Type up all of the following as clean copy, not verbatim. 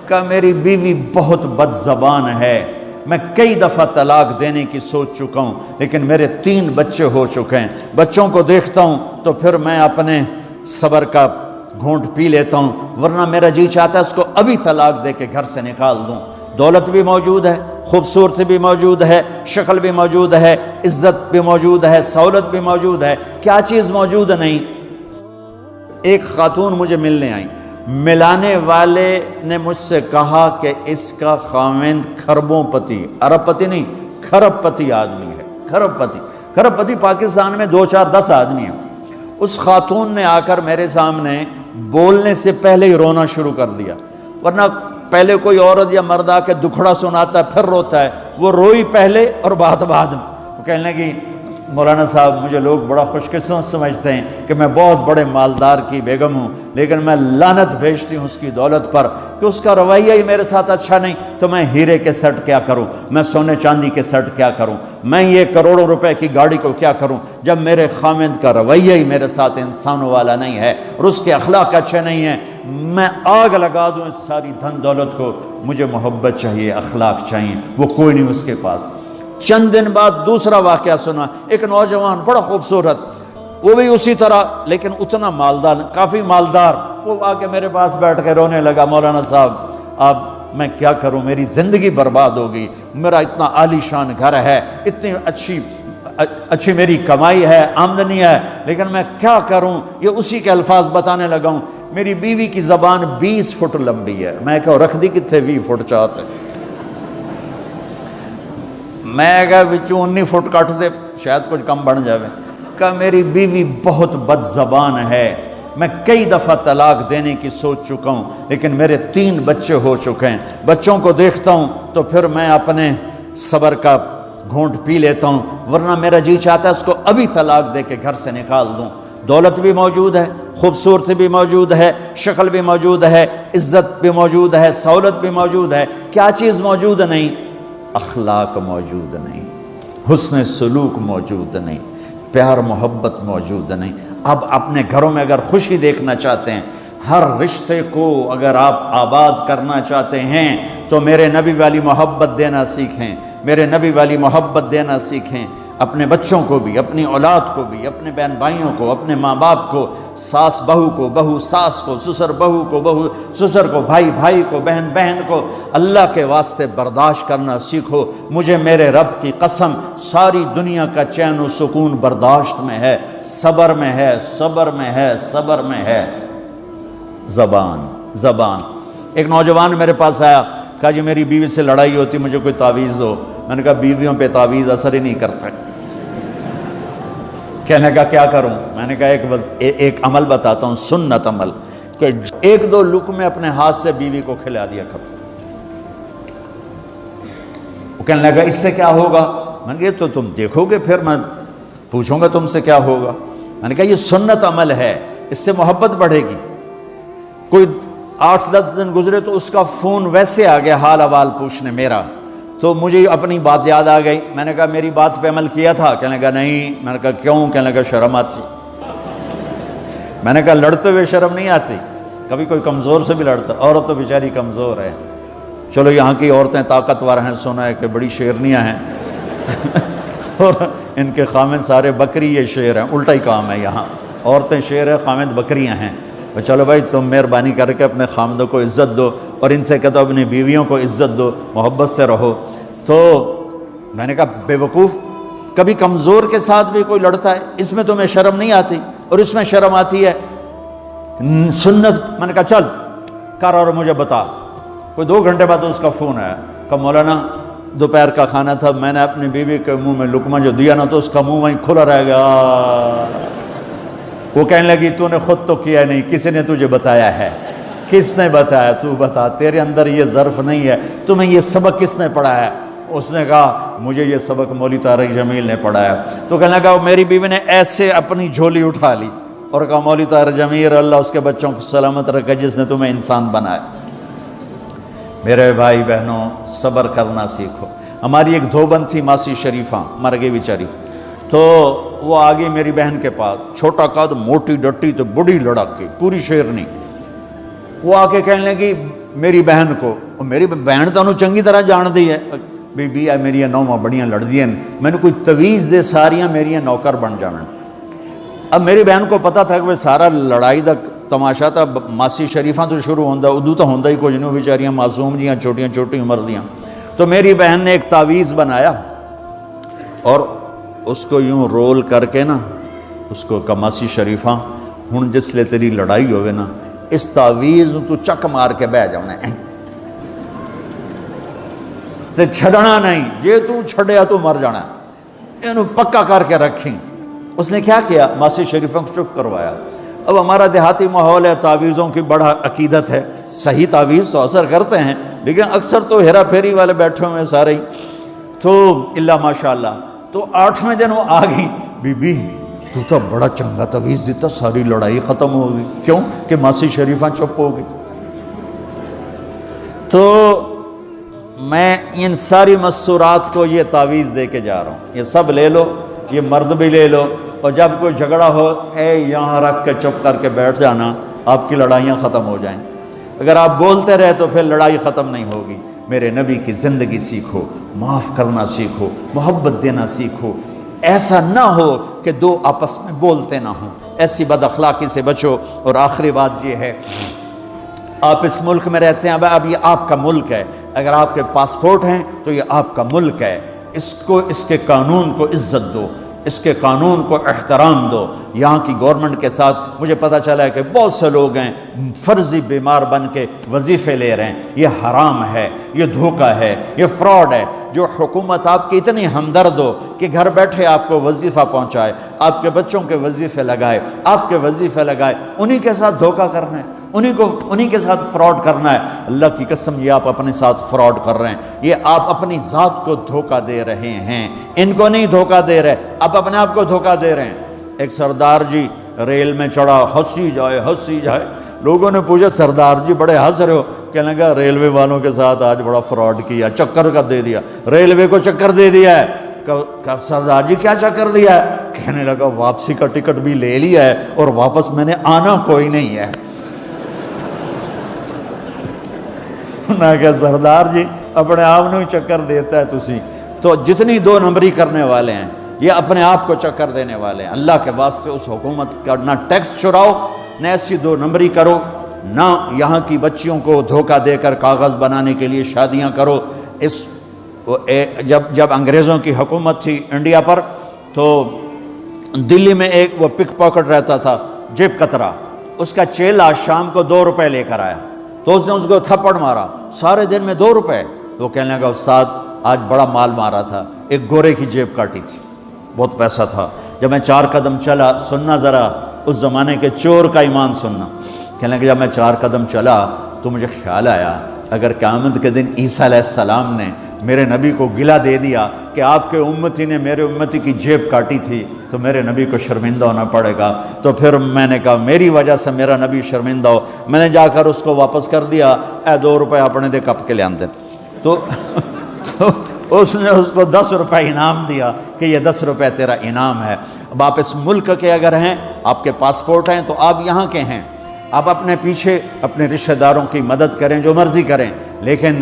کہ میری بیوی بہت بد زبان ہے، میں کئی دفعہ طلاق دینے کی سوچ چکا ہوں، لیکن میرے 3 بچے ہو چکے ہیں، بچوں کو دیکھتا ہوں تو پھر میں اپنے صبر کا گھونٹ پی لیتا ہوں، ورنہ میرا جی چاہتا ہے اس کو ابھی طلاق دے کے گھر سے نکال دوں۔ دولت بھی موجود ہے، خوبصورتی بھی موجود ہے، شکل بھی موجود ہے، عزت بھی موجود ہے، سہولت بھی موجود ہے، کیا چیز موجود نہیں؟ ایک خاتون مجھے ملنے آئی، ملانے والے نے مجھ سے کہا کہ اس کا خاوند کھربوں پتی، ارب پتی نہیں، کھرب پتی آدمی ہے، کھرب پتی۔ کھرب پتی پاکستان میں 2 4 10 آدمی ہیں۔ اس خاتون نے آ کر میرے سامنے بولنے سے پہلے ہی رونا شروع کر دیا، ورنہ پہلے کوئی عورت یا مرد آ کے دکھڑا سناتا ہے پھر روتا ہے، وہ روئی پہلے اور بات بعد میں۔ وہ کہنے لگی مولانا صاحب مجھے لوگ بڑا خوش قسمت سمجھتے ہیں کہ میں بہت بڑے مالدار کی بیگم ہوں، لیکن میں لعنت بھیجتی ہوں اس کی دولت پر کہ اس کا رویہ ہی میرے ساتھ اچھا نہیں، تو میں ہیرے کے سیٹ کیا کروں، میں سونے چاندی کے سیٹ کیا کروں، میں یہ کروڑوں روپے کی گاڑی کو کیا کروں، جب میرے خاوند کا رویہ ہی میرے ساتھ انسانوں والا نہیں ہے اور اس کے اخلاق اچھے نہیں ہیں، میں آگ لگا دوں اس ساری دھن دولت کو، مجھے محبت چاہیے، اخلاق چاہیے، وہ کوئی نہیں اس کے پاس۔ چند دن بعد دوسرا واقعہ سنا، ایک نوجوان بڑا خوبصورت، وہ بھی اسی طرح لیکن اتنا مالدار، کافی مالدار، وہ آ کے میرے پاس بیٹھ کے رونے لگا، مولانا صاحب اب میں کیا کروں، میری زندگی برباد ہو گئی، میرا اتنا عالی شان گھر ہے، اتنی اچھی میری کمائی ہے، آمدنی ہے، لیکن میں کیا کروں۔ یہ اسی کے الفاظ بتانے لگا ہوں، میری بیوی کی زبان 20 فٹ لمبی ہے، میں کہا رکھ دی کتنے 20 فٹ چاہتے، میں کہا وچوں 19 فٹ کٹ دے شاید کچھ کم بن جاوے۔ کہ میری بیوی بہت بد زبان ہے، میں کئی دفعہ طلاق دینے کی سوچ چکا ہوں، لیکن میرے 3 بچے ہو چکے ہیں، بچوں کو دیکھتا ہوں تو پھر میں اپنے صبر کا گھونٹ پی لیتا ہوں، ورنہ میرا جی چاہتا ہے اس کو ابھی طلاق دے کے گھر سے نکال دوں۔ دولت بھی موجود ہے، خوبصورتی بھی موجود ہے، شکل بھی موجود ہے، عزت بھی موجود ہے، سہولت بھی موجود ہے، کیا چیز موجود نہیں؟ اخلاق موجود نہیں، حسن سلوک موجود نہیں، پیار محبت موجود نہیں۔ اب اپنے گھروں میں اگر خوشی دیکھنا چاہتے ہیں، ہر رشتے کو اگر آپ آباد کرنا چاہتے ہیں تو میرے نبی والی محبت دینا سیکھیں، میرے نبی والی محبت دینا سیکھیں، اپنے بچوں کو بھی، اپنی اولاد کو بھی، اپنے بہن بھائیوں کو، اپنے ماں باپ کو، ساس بہو کو، بہو ساس کو، سسر بہو کو، بہو سسر کو، بھائی بھائی کو، بہن بہن کو، اللہ کے واسطے برداشت کرنا سیکھو۔ مجھے میرے رب کی قسم ساری دنیا کا چین و سکون برداشت میں ہے، صبر میں ہے، صبر میں ہے، صبر میں ہے۔ زبان۔ ایک نوجوان میرے پاس آیا، کہا جی میری بیوی سے لڑائی ہوتی، مجھے کوئی تعویذ دو۔ میں نے کہا بیویوں پہ تعویذ اثر ہی نہیں کرتا۔ کہنے کا کیا کروں؟ میں نے کہا ایک عمل بتاتا ہوں، سنت عمل، کہ 1-2 لقمے اپنے ہاتھ سے بیوی کو کھلا دیا کرو۔ وہ کہنے لگا اس سے کیا ہوگا؟ میں نے کہا تو تم دیکھو گے، پھر میں پوچھوں گا تم سے کیا ہوگا۔ میں نے کہا یہ سنت عمل ہے، اس سے محبت بڑھے گی۔ کوئی 8-10 دن گزرے تو اس کا فون ویسے آ گیا حال احوال پوچھنے میرا، تو مجھے اپنی بات یاد آ گئی۔ میں نے کہا میری بات پہ عمل کیا تھا؟ کہنے لگا نہیں۔ میں نے کہا کیوں؟ کہنے لگا شرم آتی۔ میں نے کہا لڑتے ہوئے شرم نہیں آتی؟ کبھی کوئی کمزور سے بھی لڑتا، عورت تو بیچاری کمزور ہے۔ چلو یہاں کی عورتیں طاقتور ہیں، سنا ہے کہ بڑی شیرنیاں ہیں اور ان کے خامد سارے بکری یہ شیر ہیں، الٹا ہی کام ہے یہاں، عورتیں شیر ہیں، خامد بکریاں ہیں۔ چلو بھائی تم مہربانی کر کے اپنے خامدوں کو عزت دو، اور ان سے کہتا اپنی بیویوں کو عزت دو، محبت سے رہو۔ تو میں نے کہا بے وقوف، کبھی کمزور کے ساتھ بھی کوئی لڑتا ہے، اس میں تمہیں شرم نہیں آتی؟ اور اس میں شرم آتی ہے سنت۔ میں نے کہا چل کر اور مجھے بتا۔ کوئی 2 گھنٹے بعد اس کا فون آیا، کہا مولانا دوپہر کا کھانا تھا، میں نے اپنی بیوی کے منہ میں لقمہ جو دیا نا تو اس کا منہ وہیں کھلا رہ گیا۔ وہ کہنے لگی تو نے خود تو کیا نہیں، کسی نے تجھے بتایا ہے؟ کس نے بتایا؟ تو بتا، تیرے اندر یہ ظرف نہیں ہے، تمہیں یہ سبق کس نے پڑھایا؟ اس نے کہا مجھے یہ سبق مولوی طارق جمیل نے پڑھایا۔ تو کہنے لگا میری بیوی نے ایسے اپنی جھولی اٹھا لی اور کہا مولوی طارق جمیل اللہ اس کے بچوں کو سلامت رکھے جس نے تمہیں انسان بنایا۔ میرے بھائی بہنوں صبر کرنا سیکھو۔ ہماری ایک دھوبن تھی ماسی شریفہ، مر گئی بیچاری، تو وہ آ گئی میری بہن کے پاس، چھوٹا قد، موٹی ڈٹی، تو بڑی لڑک کی، پوری شیرنی۔ وہ آ کے کہنے لگی میری بہن کو، میری بہن تو انہوں چنگی طرح جان دی ہے، بی بی ہے میری نوواں بڑیاں لڑدیاں، میں نے کوئی تویز دے ساریاں میری نوکر بن جانا۔ اب میری بہن کو پتہ تھا کہ وہ سارا لڑائی دا تماشا تھا ماسی شریفاں تو شروع ہوندہ، ادو تو ہوندہ ہی کچھ نہیں، بیچاریاں معصوم جیاں چھوٹیاں چھوٹی عمر دیاں۔ تو میری بہن نے ایک تعویذ بنایا اور اس کو یوں رول کر کے نا اس کو کماسی شریفاں ہن جس لے تیری لڑائی ہوئے نا اس تعویذ تو چک مار کے بہ جانا ہے تے چھڑنا نہیں، جے تو چھڑیا تو مر جانا ہے، انہوں پکا کر کے رکھیں۔ اس نے کیا کیا؟ ماسی شریفوں کو چپ کروایا۔ اب ہمارا دیہاتی ماحول ہے، تعویذوں کی بڑا عقیدت ہے، صحیح تعویذ تو اثر کرتے ہیں لیکن اکثر تو ہیرا پھیری والے بیٹھے ہوئے ہیں سارے ہی، تو اللہ ماشاءاللہ۔ تو 8ویں دن وہ آ گئی، بی بی تو تو بڑا چنگا تعویذ دیتا، ساری لڑائی ختم ہو گئی۔ کیوں کہ ماسی شریفاں چپ ہو گئی۔ تو میں ان ساری مستورات کو یہ تعویذ دے کے جا رہا ہوں، یہ سب لے لو، یہ مرد بھی لے لو، اور جب کوئی جھگڑا ہو اے یہاں رکھ کے چپ کر کے بیٹھ جانا، آپ کی لڑائیاں ختم ہو جائیں۔ اگر آپ بولتے رہے تو پھر لڑائی ختم نہیں ہوگی۔ میرے نبی کی زندگی سیکھو، معاف کرنا سیکھو، محبت دینا سیکھو، ایسا نہ ہو کہ دو آپس میں بولتے نہ ہوں، ایسی بد اخلاقی سے بچو۔ اور آخری بات یہ ہے، آپ اس ملک میں رہتے ہیں، اب یہ آپ کا ملک ہے، اگر آپ کے پاسپورٹ ہیں تو یہ آپ کا ملک ہے، اس کو اس کے قانون کو عزت دو، اس کے قانون کو احترام دو۔ یہاں کی گورنمنٹ کے ساتھ مجھے پتہ چلا ہے کہ بہت سے لوگ ہیں فرضی بیمار بن کے وظیفے لے رہے ہیں، یہ حرام ہے، یہ دھوکہ ہے، یہ فراڈ ہے۔ جو حکومت آپ کی اتنی ہمدرد ہو کہ گھر بیٹھے آپ کو وظیفہ پہنچائے، آپ کے بچوں کے وظیفے لگائے، آپ کے وظیفے لگائے، انہی کے ساتھ دھوکہ کرنا ہے، انہی کے ساتھ فراڈ کرنا ہے۔ اللہ کی قسم یہ آپ اپنے ساتھ فراڈ کر رہے ہیں، یہ آپ اپنی ذات کو دھوکہ دے رہے ہیں، ان کو نہیں دھوکہ دے رہے، آپ اپنے آپ کو دھوکہ دے رہے ہیں۔ ایک سردار جی ریل میں چڑھا، ہنسی جائے، لوگوں نے پوچھا سردار جی بڑے ہنس رہے ہو؟ کہنے لگا ریلوے والوں کے ساتھ آج بڑا فراڈ کیا، چکر کا دے دیا، ریلوے کو چکر دے دیا ہے۔ کہ سردار جی کیا چکر دیا ہے؟ کہنے لگا واپسی کا ٹکٹ بھی لے لیا ہے اور واپس میں نے آنا کوئی نہیں ہے۔ میں کہا سردار جی اپنے آپ نے چکر دیتا ہے تسی تو جتنی 2 نمبری کرنے والے ہیں یہ اپنے آپ کو چکر دینے والے ہیں۔ اللہ کے واسطے اس حکومت کا نہ ٹیکس چراؤ، نہ ایسی 2 نمبری کرو، نہ یہاں کی بچیوں کو دھوکہ دے کر کاغذ بنانے کے لیے شادیاں کرو۔ جب انگریزوں کی حکومت تھی انڈیا پر تو دلی میں ایک وہ پک پاکٹ رہتا تھا جیب کترا، اس کا چیلا شام کو 2 روپے لے کر آیا تو اس نے اس کو تھپڑ مارا، سارے دن میں 2 روپے۔ تو کہنے لگا استاد آج بڑا مال مارا تھا، ایک گورے کی جیب کاٹی تھی، بہت پیسہ تھا۔ جب میں 4 قدم چلا، سننا ذرا اس زمانے کے چور کا ایمان سننا، کہنے لگا جب میں 4 قدم چلا تو مجھے خیال آیا اگر قیامت کے دن عیسیٰ علیہ السلام نے میرے نبی کو گلہ دے دیا کہ آپ کے امتی نے میرے امتی کی جیب کاٹی تھی تو میرے نبی کو شرمندہ ہونا پڑے گا۔ تو پھر میں نے کہا میری وجہ سے میرا نبی شرمندہ ہو، میں نے جا کر اس کو واپس کر دیا، اے 2 روپے اپنے دے کپ کے لے آندے۔ تو اس نے اس کو 10 روپے انعام دیا کہ یہ 10 روپے تیرا انعام ہے۔ اب آپ اس ملک کے اگر ہیں، آپ کے پاسپورٹ ہیں تو آپ یہاں کے ہیں، آپ اپنے پیچھے اپنے رشتہ داروں کی مدد کریں، جو مرضی کریں، لیکن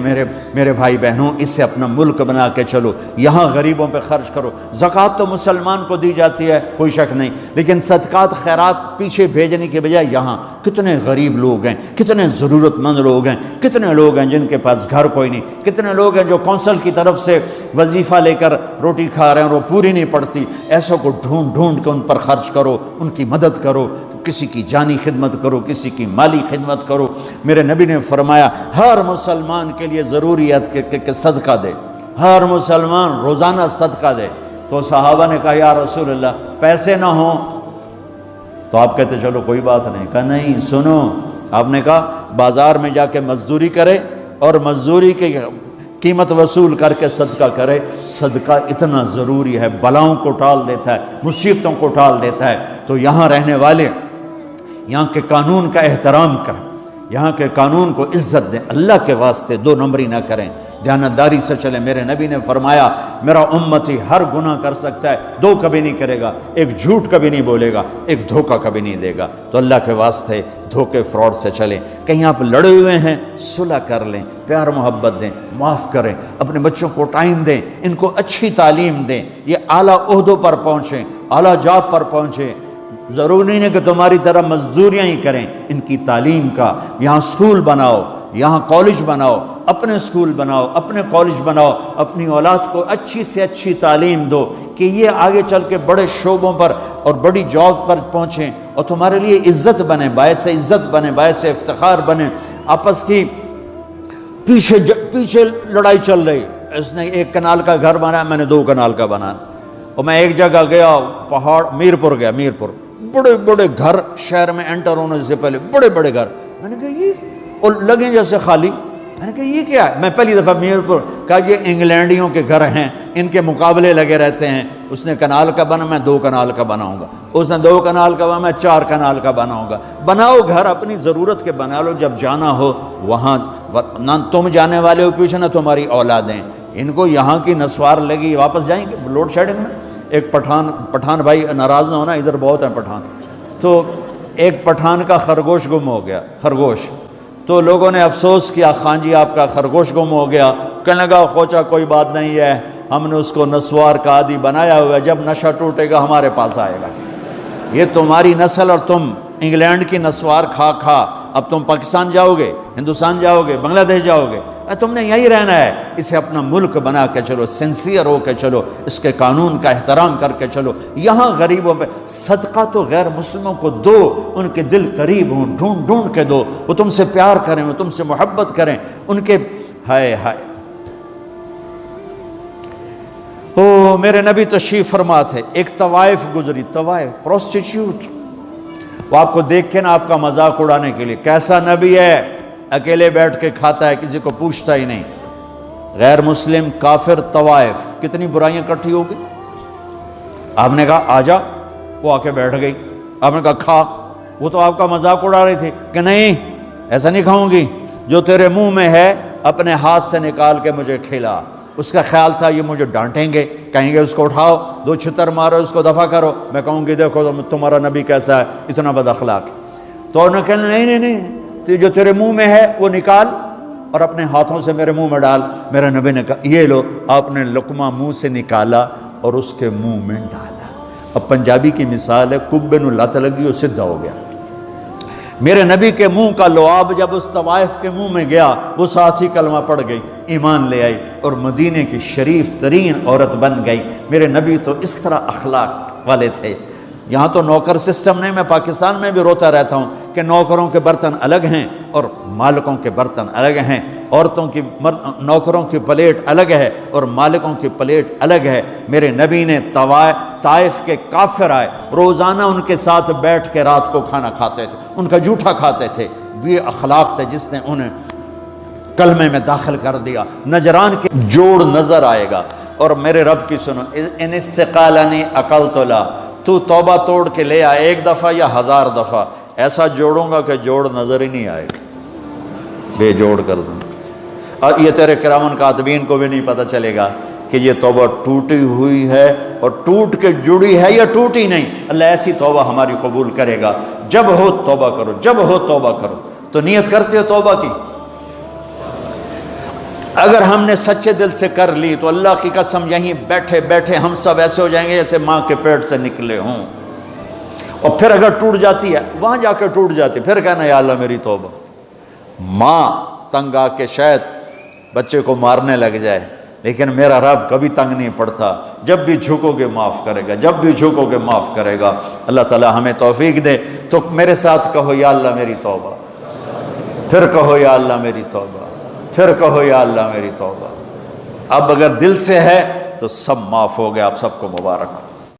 میرے بھائی بہنوں اس سے اپنا ملک بنا کے چلو، یہاں غریبوں پہ خرچ کرو۔ زکوٰۃ تو مسلمان کو دی جاتی ہے کوئی شک نہیں، لیکن صدقات خیرات پیچھے بھیجنے کے بجائے یہاں کتنے غریب لوگ ہیں، کتنے ضرورت مند لوگ ہیں، کتنے لوگ ہیں جن کے پاس گھر کوئی نہیں، کتنے لوگ ہیں جو کونسل کی طرف سے وظیفہ لے کر روٹی کھا رہے ہیں اور وہ پوری نہیں پڑتی، ایسوں کو ڈھونڈ کے ان پر خرچ کرو، ان کی مدد کرو، کسی کی جانی خدمت کرو، کسی کی مالی خدمت کرو۔ میرے نبی نے فرمایا ہر مسلمان کے لیے ضروری ہے کہ صدقہ دے، ہر مسلمان روزانہ صدقہ دے۔ تو صحابہ نے کہا یا رسول اللہ پیسے نہ ہوں تو آپ کہتے چلو کوئی بات نہیں، کہا نہیں سنو، آپ نے کہا بازار میں جا کے مزدوری کرے اور مزدوری کی قیمت وصول کر کے صدقہ کرے، صدقہ اتنا ضروری ہے، بلاؤں کو ٹال دیتا ہے، مصیبتوں کو ٹال دیتا ہے۔ تو یہاں رہنے والے یہاں کے قانون کا احترام کریں، یہاں کے قانون کو عزت دیں، اللہ کے واسطے 2 نمبری نہ کریں، دیانتداری سے چلیں۔ میرے نبی نے فرمایا میرا امتی ہر گناہ کر سکتا ہے، 2 کبھی نہیں کرے گا، ایک جھوٹ کبھی نہیں بولے گا، ایک دھوکہ کبھی نہیں دے گا۔ تو اللہ کے واسطے دھوکے فراڈ سے چلیں. کہیں آپ لڑے ہوئے ہیں صلح کر لیں، پیار محبت دیں، معاف کریں، اپنے بچوں کو ٹائم دیں، ان کو اچھی تعلیم دیں، یہ اعلیٰ عہدوں پر پہنچیں، اعلیٰ جاب پر پہنچیں. ضروری نہیں کہ تمہاری طرح مزدوریاں ہی کریں. ان کی تعلیم کا یہاں اسکول بناؤ، یہاں کالج بناؤ، اپنے اسکول بناؤ، اپنے کالج بناؤ، اپنی اولاد کو اچھی سے اچھی تعلیم دو کہ یہ آگے چل کے بڑے شعبوں پر اور بڑی جاب پر پہنچیں اور تمہارے لیے عزت بنے، باعث عزت بنے، باعث افتخار بنے. آپس کی پیچھے لڑائی چل رہی، اس نے 1 کنال کا گھر بنایا، میں نے 2 کنال کا بنایا. اور میں ایک جگہ گیا، پہاڑ میرپور گیا، میرپور بڑے بڑے گھر شہر میں انٹر ہونے سے پہلے بڑے بڑے گھر. میں نے کہا یہ اور لگیں جیسے خالی. میں نے کہا یہ کیا ہے؟ میں پہلی دفعہ میرپور کہا یہ انگلینڈیوں کے گھر ہیں، ان کے مقابلے لگے رہتے ہیں. اس نے کنال کا بنا، میں 2 کنال کا بناؤں گا. اس نے 2 کنال کا بنا، میں 4 کنال کا بناؤں گا. بناؤ گھر اپنی ضرورت کے بنا لو، جب جانا ہو وہاں نہ تم جانے والے ہو پیچھے نہ تمہاری اولادیں. ان کو یہاں کی نسوار لگی، واپس جائیں گے لوڈ شیڈنگ میں. ایک پٹھان بھائی ناراض نہ ہونا، ادھر بہت ہیں پٹھان. تو ایک پٹھان کا خرگوش گم ہو گیا، خرگوش. تو لوگوں نے افسوس کیا، خان جی آپ کا خرگوش گم ہو گیا. کہنے لگا خوچا کوئی بات نہیں ہے، ہم نے اس کو نسوار کا عادی بنایا ہوا ہے، جب نشہ ٹوٹے گا ہمارے پاس آئے گا. یہ تمہاری نسل اور تم انگلینڈ کی نسوار کھا کھا اب تم پاکستان جاؤ گے، ہندوستان جاؤ گے، بنگلہ دیش جاؤ گے. تم نے یہی رہنا ہے. اسے اپنا ملک بنا کے چلو، سنسیئر ہو کے چلو، اس کے قانون کا احترام کر کے چلو. یہاں غریبوں پہ صدقہ تو غیر مسلموں کو دو، ان کے دل قریب ہوں، ڈھونڈ ڈھونڈ کے دو، وہ تم سے پیار کریں، وہ تم سے محبت کریں. ان کے ہائے ہائے او میرے نبی تشریف فرما تھے. ایک طوائف گزری، طوائف پروسٹیٹیوٹ. وہ آپ کو دیکھ کے نا آپ کا مذاق اڑانے کے لیے، کیسا نبی ہے، اکیلے بیٹھ کے کھاتا ہے، کسی کو پوچھتا ہی نہیں. غیر مسلم، کافر، طوائف، کتنی برائیاں اکٹھی ہو گئی. آپ نے کہا آ جا، وہ آ کے بیٹھ گئی. آپ نے کہا کھا، وہ تو آپ کا مذاق اڑا رہی تھی کہ نہیں ایسا نہیں کھاؤں گی، جو تیرے منہ میں ہے اپنے ہاتھ سے نکال کے مجھے کھلا. اس کا خیال تھا یہ مجھے ڈانٹیں گے، کہیں گے اس کو اٹھاؤ، 2 چھتر مارو، اس کو دفع کرو. میں کہوں گی دیکھو تمہارا نبی کیسا ہے، اتنا بد اخلاق. تو انہوں نے کہا نہیں، جو تیرے منہ میں ہے وہ نکال اور اپنے ہاتھوں سے میرے منہ میں ڈال. میرے نبی نے کہا یہ لو. آپ نے لقمہ منہ سے نکالا اور اس کے منہ میں ڈالا. اب پنجابی کی مثال ہے، کبے نو لت لگی اور سدھا ہو گیا. میرے نبی کے منہ کا لعاب جب اس طوائف کے منہ میں گیا، وہ ساتھ ہی کلمہ پڑھ گئی، ایمان لے آئی اور مدینے کی شریف ترین عورت بن گئی. میرے نبی تو اس طرح اخلاق والے تھے. یہاں تو نوکر سسٹم نہیں. میں پاکستان میں بھی روتا رہتا ہوں کہ نوکروں کے برتن الگ ہیں اور مالکوں کے برتن الگ ہیں. عورتوں کی نوکروں کی پلیٹ الگ ہے اور مالکوں کی پلیٹ الگ ہے. میرے نبی نے طائف کے کافر آئے، روزانہ ان کے ساتھ بیٹھ کے رات کو کھانا کھاتے تھے، ان کا جھوٹا کھاتے تھے. یہ اخلاق تھے جس نے انہیں کلمے میں داخل کر دیا. نجران کے جوڑ نظر آئے گا. اور میرے رب کی سنو، ان استقالنی عقلت لا، تو توبہ توڑ کے لے آئے 1 دفعہ یا 1000 دفعہ، ایسا جوڑوں گا کہ جوڑ نظر ہی نہیں آئے گا، بے جوڑ کر دوں. اور یہ تیرے کرامن کاتبین کو بھی نہیں پتہ چلے گا کہ یہ توبہ ٹوٹی ہوئی ہے اور ٹوٹ کے جڑی ہے یا ٹوٹی نہیں. اللہ ایسی توبہ ہماری قبول کرے گا. جب ہو توبہ کرو، جب ہو توبہ کرو. تو نیت کرتے ہو توبہ کی؟ اگر ہم نے سچے دل سے کر لی تو اللہ کی قسم یہیں بیٹھے بیٹھے ہم سب ایسے ہو جائیں گے جیسے ماں کے پیٹ سے نکلے ہوں. اور پھر اگر ٹوٹ جاتی ہے، وہاں جا کے ٹوٹ جاتی، پھر کہنا یا اللہ میری توبہ. ماں تنگ آ کے شاید بچے کو مارنے لگ جائے، لیکن میرا رب کبھی تنگ نہیں پڑتا. جب بھی جھکو گے معاف کرے گا، جب بھی جھکو گے معاف کرے گا. اللہ تعالی ہمیں توفیق دے. تو میرے ساتھ کہو یا اللہ میری توبہ، پھر کہو یا اللہ میری توبہ، پھر کہو یا اللہ میری توبہ. اب اگر دل سے ہے تو سب معاف ہو گیا. آپ سب کو مبارک ہو.